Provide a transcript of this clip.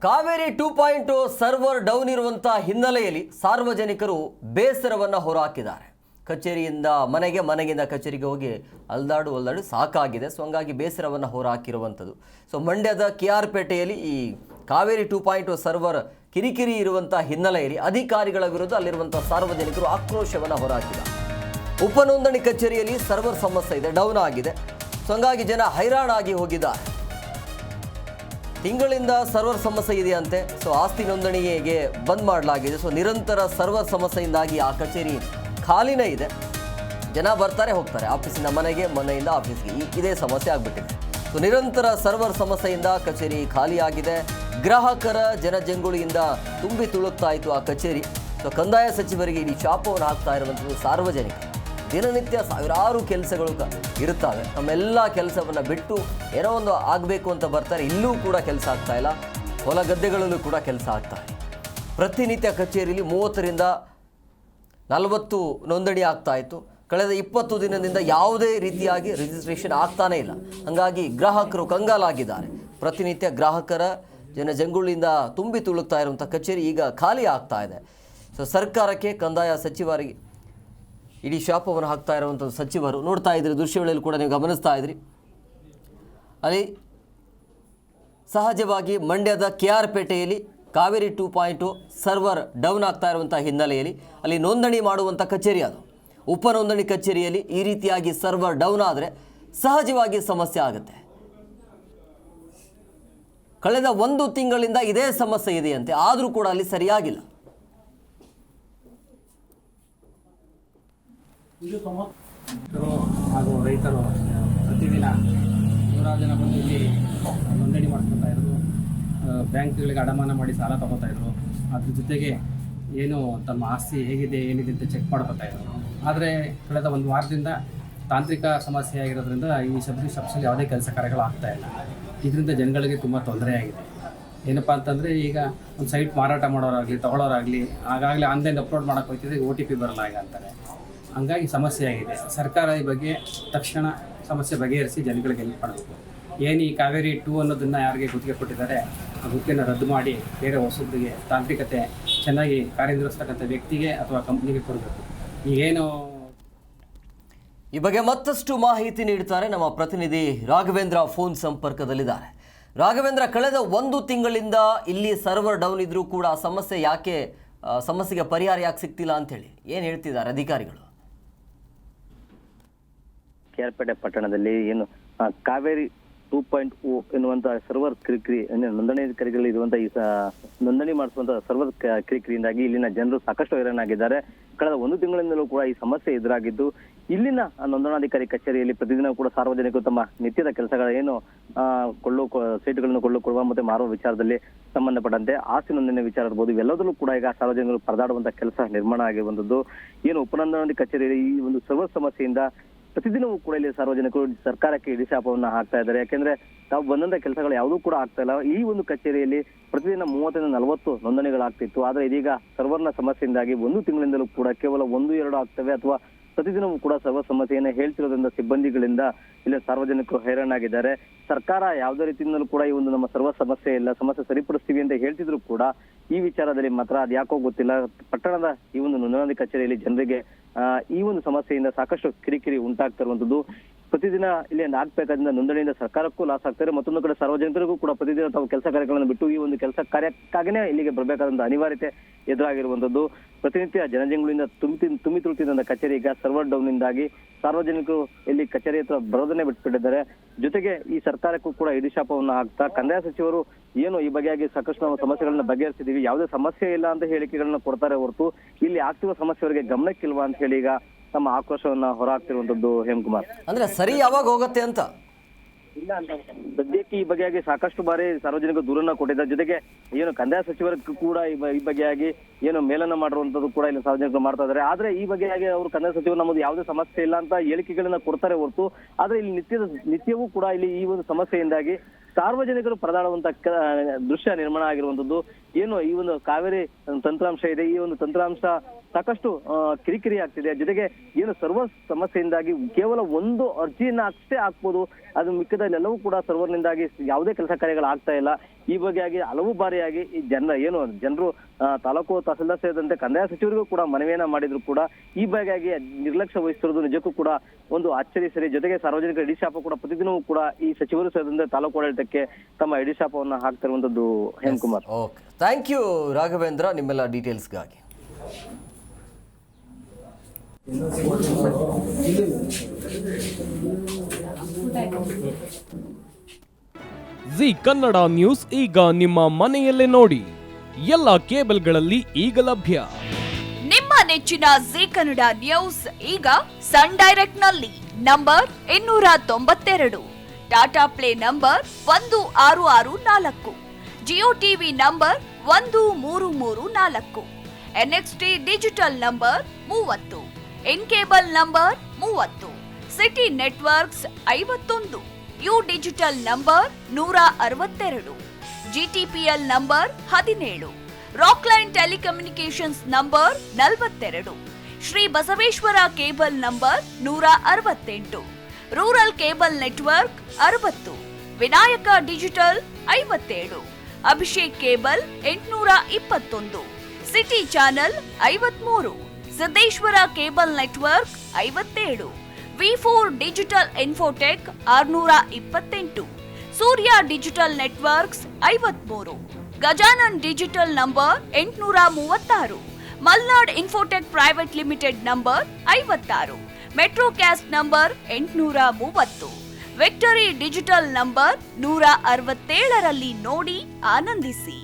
Kaveri 2.0 server down ಇರುವಂತಹ ಹಿನ್ನೆಲೆಯಲ್ಲಿ ಸಾರ್ವಜನಿಕರು ಬೇಸರವನ್ನು ಹೊರಹಾಕಿದ್ದಾರೆ. ಕಚೇರಿಯಿಂದ ಮನೆಗೆ, ಮನೆಯಿಂದ ಕಚೇರಿಗೆ ಹೋಗಿ ಅಲ್ದಾಡು ಸಾಕಾಗಿದೆ. ಸೊ ಹಂಗಾಗಿ ಬೇಸರವನ್ನು ಹೊರಹಾಕಿರುವಂಥದ್ದು. ಸೊ ಮಂಡ್ಯದ KR ಪೇಟೆಯಲ್ಲಿ ಈ ಕಾವೇರಿ 2.0 ಸರ್ವರ್ ಕಿರಿಕಿರಿ ಇರುವಂತಹ ಹಿನ್ನೆಲೆಯಲ್ಲಿ ಅಧಿಕಾರಿಗಳ ವಿರುದ್ಧ ಅಲ್ಲಿರುವಂತಹ ಸಾರ್ವಜನಿಕರು ಆಕ್ರೋಶವನ್ನು ಹೊರಹಾಕಿದ್ದಾರೆ. ಉಪನೋಂದಣಿ ಕಚೇರಿಯಲ್ಲಿ ಸರ್ವರ್ ಸಮಸ್ಯೆ ಇದೆ, ಡೌನ್ ಆಗಿದೆ. ಸೊ ಹಂಗಾಗಿ ಜನ ಹೈರಾಣಾಗಿ ಹೋಗಿದ್ದಾರೆ. ತಿಂಗಳಿಂದ ಸರ್ವರ್ ಸಮಸ್ಯೆ ಇದೆಯಂತೆ. ಸೊ ಆಸ್ತಿ ನೋಂದಣಿಗೆ ಬಂದ್ ಮಾಡಲಾಗಿದೆ. ಸೊ ನಿರಂತರ ಸರ್ವರ್ ಸಮಸ್ಯೆಯಿಂದಾಗಿ ಆ ಕಚೇರಿ ಖಾಲಿನೇ ಇದೆ. ಜನ ಬರ್ತಾರೆ ಹೋಗ್ತಾರೆ, ಆಫೀಸಿಂದ ಮನೆಗೆ, ಮನೆಯಿಂದ ಆಫೀಸ್ಗೆ, ಇದೇ ಸಮಸ್ಯೆ ಆಗಿಬಿಟ್ಟಿದೆ. ಸೊ ನಿರಂತರ ಸರ್ವರ್ ಸಮಸ್ಯೆಯಿಂದ ಕಚೇರಿ ಖಾಲಿಯಾಗಿದೆ. ಗ್ರಾಹಕರ ಜನಜಂಗುಳಿಯಿಂದ ತುಂಬಿ ತುಳುಕ್ತಾ ಇತ್ತು ಆ ಕಚೇರಿ. ಸೊ ಕಂದಾಯ ಸಚಿವರಿಗೆ ಇಡೀ ಶಾಪವನ್ನು ಹಾಕ್ತಾ ಇರುವಂಥದ್ದು ಸಾರ್ವಜನಿಕ. ದಿನನಿತ್ಯ ಸಾವಿರಾರು ಕೆಲಸಗಳು ಇರುತ್ತವೆ. ನಮ್ಮೆಲ್ಲ ಕೆಲಸವನ್ನು ಬಿಟ್ಟು ಏನೋ ಒಂದು ಆಗಬೇಕು ಅಂತ ಬರ್ತಾರೆ. ಇಲ್ಲೂ ಕೂಡ ಕೆಲಸ ಆಗ್ತಾ ಇಲ್ಲ, ಹೊಲ ಗದ್ದೆಗಳಲ್ಲೂ ಕೂಡ ಕೆಲಸ ಆಗ್ತಾ ಇಲ್ಲ. ಪ್ರತಿನಿತ್ಯ ಕಚೇರಿಯಲ್ಲಿ 30ರಿಂದ 40 ನೋಂದಣಿ ಆಗ್ತಾ ಇತ್ತು. ಕಳೆದ 20 ದಿನದಿಂದ ಯಾವುದೇ ರೀತಿಯಾಗಿ ರಿಜಿಸ್ಟ್ರೇಷನ್ ಆಗ್ತಾನೇ ಇಲ್ಲ. ಹಾಗಾಗಿ ಗ್ರಾಹಕರು ಕಂಗಾಲಾಗಿದ್ದಾರೆ. ಪ್ರತಿನಿತ್ಯ ಗ್ರಾಹಕರ ಜನಜಂಗುಳಿಯಿಂದ ತುಂಬಿ ತುಳುಕ್ತಾ ಇರುವಂಥ ಕಚೇರಿ ಈಗ ಖಾಲಿ ಆಗ್ತಾ ಇದೆ. ಸೊ ಸರ್ಕಾರಕ್ಕೆ, ಕಂದಾಯ ಸಚಿವರಿಗೆ ಇಡೀ ಶಾಪವನ್ನು ಹಾಕ್ತಾ ಇರುವಂಥದ್ದು ಸಚಿವರು. ನೋಡ್ತಾ ಇದ್ರಿ ದೃಶ್ಯಗಳಲ್ಲಿ ಕೂಡ ನೀವು ಗಮನಿಸ್ತಾ ಇದ್ರಿ. ಅಲ್ಲಿ ಸಹಜವಾಗಿ ಮಂಡ್ಯದ KR ಪೇಟೆಯಲ್ಲಿ ಕಾವೇರಿ 2.0 ಸರ್ವರ್ ಡೌನ್ ಆಗ್ತಾ ಇರುವಂಥ ಹಿನ್ನೆಲೆಯಲ್ಲಿ ಅಲ್ಲಿ ನೋಂದಣಿ ಮಾಡುವಂಥ ಕಚೇರಿ ಅದು. ಉಪನೋಂದಣಿ ಕಚೇರಿಯಲ್ಲಿ ಈ ರೀತಿಯಾಗಿ ಸರ್ವರ್ ಡೌನ್ ಆದರೆ ಸಹಜವಾಗಿ ಸಮಸ್ಯೆ ಆಗುತ್ತೆ. ಕಳೆದ 1 ತಿಂಗಳಿಂದ ಇದೇ ಸಮಸ್ಯೆ ಇದೆಯಂತೆ, ಆದರೂ ಕೂಡ ಅಲ್ಲಿ ಸರಿಯಾಗಿಲ್ಲ. ಹಾಗೂ ರೈತರು ಪ್ರತಿದಿನ ನೂರಾರು ಜನ ಬಂದು ಇಲ್ಲಿ ನೋಂದಣಿ ಮಾಡ್ಕೊತಾ ಇದ್ರು. ಬ್ಯಾಂಕ್ಗಳಿಗೆ ಅಡಮಾನ ಮಾಡಿ ಸಾಲ ತಗೋತಾ ಇದ್ರು. ಅದ್ರ ಜೊತೆಗೆ ಏನು ತಮ್ಮ ಆಸ್ತಿ ಹೇಗಿದೆ ಏನಿದೆ ಅಂತ ಚೆಕ್ ಮಾಡ್ಕೊತಾ ಇದ್ರು. ಆದರೆ ಕಳೆದ 1 ವಾರದಿಂದ ತಾಂತ್ರಿಕ ಸಮಸ್ಯೆ ಆಗಿರೋದ್ರಿಂದ ಈ ಸಬ್ಸಿಡಿ ಯಾವುದೇ ಕೆಲಸ ಕಾರ್ಯಗಳು ಆಗ್ತಾ ಇಲ್ಲ. ಇದರಿಂದ ಜನಗಳಿಗೆ ತುಂಬ ತೊಂದರೆ ಆಗಿದೆ. ಏನಪ್ಪ ಅಂತಂದರೆ ಈಗ ಒಂದು ಸೈಟ್ ಮಾರಾಟ ಮಾಡೋರಾಗಲಿ ತೊಗೊಳೋರಾಗಲಿ ಆಗಾಗಲೇ ಆನ್ಲೈನ್ ಅಪ್ಲೋಡ್ ಮಾಡೋಕ್ಕೆ ಹೋಗ್ತಿದ್ರೆ OTP ಬರಲ್ಲ ಈಗ ಅಂತಾರೆ. ಹಂಗಾಗಿ ಸಮಸ್ಯೆ ಆಗಿದೆ. ಸರ್ಕಾರ ಈ ಬಗ್ಗೆ ತಕ್ಷಣ ಸಮಸ್ಯೆ ಬಗೆಹರಿಸಿ ಜನಗಳಿಗೆ ಹೆಲ್ಪ್ ಮಾಡಬೇಕು. ಏನು ಈ ಕಾವೇರಿ 2 ಅನ್ನೋದನ್ನು ಯಾರಿಗೆ ಗುತ್ತಿಗೆ ಕೊಟ್ಟಿದ್ದಾರೆ ಆ ಗುತ್ತಿಗೆನ ರದ್ದು ಮಾಡಿ ಬೇರೆ ಹೊಸಬ್ರಿಗೆ ತಾಂತ್ರಿಕತೆ ಚೆನ್ನಾಗಿ ಕಾರ್ಯನಿರ್ವಹಿಸ್ತಕ್ಕಂಥ ವ್ಯಕ್ತಿಗೆ ಅಥವಾ ಕಂಪ್ನಿಗೆ ಕೊಡಬೇಕು. ಈಗೇನು ಈ ಬಗ್ಗೆ ಮತ್ತಷ್ಟು ಮಾಹಿತಿ ನೀಡ್ತಾರೆ ನಮ್ಮ ಪ್ರತಿನಿಧಿ ರಾಘವೇಂದ್ರ ಫೋನ್ ಸಂಪರ್ಕದಲ್ಲಿದ್ದಾರೆ. ರಾಘವೇಂದ್ರ, ಕಳೆದ 1 ತಿಂಗಳಿಂದ ಇಲ್ಲಿ ಸರ್ವರ್ ಡೌನ್ ಇದ್ರೂ ಕೂಡ ಸಮಸ್ಯೆಗೆ ಪರಿಹಾರ ಯಾಕೆ ಸಿಗ್ತಿಲ್ಲ ಅಂತೇಳಿ ಏನು ಹೇಳ್ತಿದ್ದಾರೆ ಅಧಿಕಾರಿಗಳು? KR ಪೇಟೆ ಪಟ್ಟಣದಲ್ಲಿ ಏನು ಕಾವೇರಿ 2.0 ಎನ್ನುವಂತಹ ಸರ್ವರ್ ಕಿರಿಕಿರಿ, ನೋಂದಣಾಧಿಕಾರಿಗಳು ಇರುವಂತಹ ಈ ನೋಂದಣಿ ಮಾಡಿಸುವಂತಹ ಸರ್ವರ್ ಕಿರಿಕಿರಿಯಿಂದಾಗಿ ಇಲ್ಲಿನ ಜನರು ಸಾಕಷ್ಟು ಹೈರಾಣಾಗಿದ್ದಾರೆ. ಕಳೆದ 1 ತಿಂಗಳಿಂದಲೂ ಕೂಡ ಈ ಸಮಸ್ಯೆ ಎದುರಾಗಿದ್ದು, ಇಲ್ಲಿನ ನೋಂದಣಾಧಿಕಾರಿ ಕಚೇರಿಯಲ್ಲಿ ಪ್ರತಿದಿನ ಕೂಡ ಸಾರ್ವಜನಿಕರು ತಮ್ಮ ನಿತ್ಯದ ಕೆಲಸಗಳ ಏನು ಸೈಟ್ಗಳನ್ನು ಕೊಳ್ಳುವ ಮತ್ತೆ ಮಾರುವ ವಿಚಾರದಲ್ಲಿ ಸಂಬಂಧಪಟ್ಟಂತೆ ಆಸ್ತಿ ನೋಂದಣಿ ವಿಚಾರ ಇರ್ಬೋದು, ಇವೆಲ್ಲದಲ್ಲೂ ಕೂಡ ಈಗ ಸಾರ್ವಜನಿಕರು ಪರದಾಡುವಂತಹ ಕೆಲಸ ನಿರ್ಮಾಣ ಆಗಿರುವಂತದ್ದು. ಏನು ಉಪನೋಂದಣಿ ಕಚೇರಿಯಲ್ಲಿ ಈ ಒಂದು ಸರ್ವರ್ ಸಮಸ್ಯೆಯಿಂದ ಪ್ರತಿದಿನವೂ ಕೂಡ ಇಲ್ಲಿ ಸಾರ್ವಜನಿಕರು ಸರ್ಕಾರಕ್ಕೆ ಇಡೀ ಶಾಪವನ್ನು ಹಾಕ್ತಾ ಇದ್ದಾರೆ. ಯಾಕೆಂದ್ರೆ ತಾವು ಬಂದಂತ ಕೆಲಸಗಳು ಯಾವುದೂ ಕೂಡ ಆಗ್ತಾ ಇಲ್ಲ. ಈ ಒಂದು ಕಚೇರಿಯಲ್ಲಿ ಪ್ರತಿದಿನ 30ರಿಂದ 40 ನೋಂದಣಿಗಳಾಗ್ತಿತ್ತು. ಆದ್ರೆ ಇದೀಗ ಸರ್ವರ್ನ ಸಮಸ್ಯೆಯಿಂದಾಗಿ 1 ತಿಂಗಳಿಂದಲೂ ಕೂಡ ಕೇವಲ 1-2 ಆಗ್ತವೆ ಅಥವಾ ಪ್ರತಿದಿನವೂ ಕೂಡ ಸರ್ವರ್ ಸಮಸ್ಯೆಯನ್ನ ಹೇಳ್ತಿರೋದ್ರಿಂದ ಸಿಬ್ಬಂದಿಗಳಿಂದ ಇಲ್ಲಿ ಸಾರ್ವಜನಿಕರು ಹೈರಾಣಾಗಿದ್ದಾರೆ. ಸರ್ಕಾರ ಯಾವುದೇ ರೀತಿಯಿಂದಲೂ ಕೂಡ ಈ ಒಂದು ನಮ್ಮ ಸರ್ವರ್ ಸಮಸ್ಯೆ ಇಲ್ಲ, ಸಮಸ್ಯೆ ಸರಿಪಡಿಸ್ತೀವಿ ಅಂತ ಹೇಳ್ತಿದ್ರು ಕೂಡ ಈ ವಿಚಾರದಲ್ಲಿ ಮಾತ್ರ ಅದ್ಯಾಕೋ ಗೊತ್ತಿಲ್ಲ, ಪಟ್ಟಣದ ಈ ಒಂದು ನೋಂದಣಿ ಕಚೇರಿಯಲ್ಲಿ ಜನರಿಗೆ ಈ ಒಂದು ಸಮಸ್ಯೆಯಿಂದ ಸಾಕಷ್ಟು ಕಿರಿಕಿರಿ ಉಂಟಾಗ್ತಿರುವಂತದ್ದು. ಪ್ರತಿದಿನ ಇಲ್ಲಿ ಆಗ್ಬೇಕಾದ್ರಿಂದ ನೋಂದಣಿಯಿಂದ ಸರ್ಕಾರಕ್ಕೂ ಲಾಸ್ ಆಗ್ತಾರೆ, ಮತ್ತೊಂದು ಕಡೆ ಸಾರ್ವಜನಿಕರಿಗೂ ಕೂಡ ಪ್ರತಿದಿನ ತಾವು ಕೆಲಸ ಕಾರ್ಯಗಳನ್ನು ಬಿಟ್ಟು ಈ ಒಂದು ಕೆಲಸ ಕಾರ್ಯಕ್ಕಾಗನೇ ಇಲ್ಲಿಗೆ ಬರಬೇಕಾದಂತ ಅನಿವಾರ್ಯತೆ ಎದುರಾಗಿರುವಂತದ್ದು. ಪ್ರತಿನಿತ್ಯ ಜನಜಂಗುಳಿಂದ ತುಂಬಿ ತುಳುತ್ತಿದ್ದ ಕಚೇರಿ ಈಗ ಸರ್ವರ್ ಡೌನ್ ಇಂದಾಗಿ ಸಾರ್ವಜನಿಕರು ಇಲ್ಲಿ ಕಚೇರಿ ಹತ್ರ ಬರೋದನ್ನೇ ಬಿಟ್ಬಿಟ್ಟಿದ್ದಾರೆ. ಜೊತೆಗೆ ಈ ಸರ್ಕಾರಕ್ಕೂ ಕೂಡ ಇಡೀ ಶಾಪವನ್ನು ಹಾಕ್ತಾ ಕಂದಾಯ ಸಚಿವರು ಏನು ಈ ಬಗೆಯಾಗಿ ಸಾಕಷ್ಟು ನಾವು ಸಮಸ್ಯೆಗಳನ್ನ ಬಗೆಹರಿಸಿದೀವಿ, ಯಾವುದೇ ಸಮಸ್ಯೆ ಇಲ್ಲ ಅಂತ ಹೇಳಿಕೆಗಳನ್ನ ಕೊಡ್ತಾರೆ ಹೊರತು ಇಲ್ಲಿ ಆಗ್ತಿರುವ ಸಮಸ್ಯೆಯವರಿಗೆ ಗಮನಕ್ಕಿಲ್ವಾ ಅಂತ ಹೇಳಿ ಈಗ ತಮ್ಮ ಆಕ್ರೋಶವನ್ನ ಹೊರಹಾಕ್ತಿರುವಂತದ್ದು. ಹೇಮಕುಮಾರ್, ಅಂದ್ರೆ ಸರಿ ಯಾವಾಗ ಹೋಗುತ್ತೆ ಅಂತ ಸದ್ಯಕ್ಕೆ ಈ ಬಗೆಯಾಗಿ ಸಾಕಷ್ಟು ಬಾರಿ ಸಾರ್ವಜನಿಕರು ದೂರನ್ನ ಕೊಟ್ಟಿದ್ದಾರೆ. ಜೊತೆಗೆ ಏನು ಕಂದಾಯ ಸಚಿವರಿಗೂ ಕೂಡ ಈ ಬಗೆಯಾಗಿ ಏನು ಮೇಲನ್ನ ಮಾಡಿರುವಂತದ್ದು ಕೂಡ ಇಲ್ಲಿ ಸಾರ್ವಜನಿಕರು ಮಾಡ್ತಾ ಇದ್ದಾರೆ. ಆದ್ರೆ ಈ ಬಗೆಯಾಗಿ ಅವರು ಕಂದಾಯ ಸಚಿವರು ನಮ್ಮದು ಯಾವುದೇ ಸಮಸ್ಯೆ ಇಲ್ಲ ಅಂತ ಹೇಳಿಕೆಗಳನ್ನ ಕೊಡ್ತಾರೆ ಹೊರತು ಆದ್ರೆ ಇಲ್ಲಿ ನಿತ್ಯವೂ ಕೂಡ ಇಲ್ಲಿ ಈ ಒಂದು ಸಮಸ್ಯೆಯಿಂದಾಗಿ ಸಾರ್ವಜನಿಕರು ಪರದಾಡುವಂತ ದೃಶ್ಯ ನಿರ್ಮಾಣ ಆಗಿರುವಂತದ್ದು. ಏನು ಈ ಒಂದು ಕಾವೇರಿ ತಂತ್ರಾಂಶ ಇದೆ, ಈ ಒಂದು ತಂತ್ರಾಂಶ ಸಾಕಷ್ಟು ಕಿರಿಕಿರಿ ಆಗ್ತಿದೆ. ಜೊತೆಗೆ ಏನು ಸರ್ವರ್ ಸಮಸ್ಯೆಯಿಂದಾಗಿ ಕೇವಲ 1 ಅರ್ಜಿಯನ್ನ ಅಷ್ಟೇ ಹಾಕ್ಬೋದು, ಅದು ಮಿಕ್ಕದಲ್ಲೆಲ್ಲವೂ ಕೂಡ ಸರ್ವರ್ನಿಂದಾಗಿ ಯಾವುದೇ ಕೆಲಸ ಕಾರ್ಯಗಳು ಆಗ್ತಾ ಇಲ್ಲ. ಈ ಬಗೆಯಾಗಿ ಹಲವು ಬಾರಿಯಾಗಿ ಈ ಜನರು ತಾಲೂಕು ತಹಸೀಲ್ದಾರ್ ಸೇರಿದಂತೆ ಕಂದಾಯ ಸಚಿವರಿಗೂ ಕೂಡ ಮನವಿಯನ್ನ ಮಾಡಿದ್ರು ಕೂಡ ಈ ಬಗೆಯಾಗಿ ನಿರ್ಲಕ್ಷ್ಯ ವಹಿಸಿರೋದು ನಿಜಕ್ಕೂ ಕೂಡ ಒಂದು ಆಶ್ಚರ್ಯ ಸರಿ. ಜೊತೆಗೆ ಸಾರ್ವಜನಿಕ ಹಿಡಿಶಾಪ ಕೂಡ ಪ್ರತಿದಿನವೂ ಕೂಡ ಈ ಸಚಿವರು ಸೇರಿದಂತೆ ತಾಲೂಕು ಆಡಳಿತಕ್ಕೆ ತಮ್ಮ ಹಿಡಿಶಾಪವನ್ನ ಹಾಕ್ತಿರುವಂತದ್ದು Hemakumar. Okay, thank you Raghavendra ನಿಮ್ಮೆಲ್ಲ ಡೀಟೇಲ್ಸ್ಗಾಗಿ. ಜಿ ಕನ್ನಡ ನ್ಯೂಸ್ ಈಗ ನಿಮ್ಮ ಮನೆಯಲ್ಲೇ ನೋಡಿ. ಎಲ್ಲ ಕೇಬಲ್ಗಳಲ್ಲಿ ಈಗ ಲಭ್ಯ. ನಿಮ್ಮ ನೆಚ್ಚಿನ ಜಿ ಕನ್ನಡ ನ್ಯೂಸ್ ಈಗ ಸನ್ ಡೈರೆಕ್ಟ್ ನಲ್ಲಿ number 292, Tata Play number 1664, Jio TV number 1334, NXT digital number 30, in cable number 30, city networks 51, U digital number 162, GTPL number 17, Rockline telecommunications number 42, Shri Basaveshwara cable number 168, rural cable network 60, Vinayaka digital 57, Abhishek cable 821, city channel 53, Siddeshwara cable network 57, ವಿ4 digital infotech 628, Surya digital networks 53, Gajanan digital number 836, Malnad infotech private limited number 56, Metrocast number 830, Victory digital number 167ರಲ್ಲಿ ನೋಡಿ ಆನಂದಿಸಿ.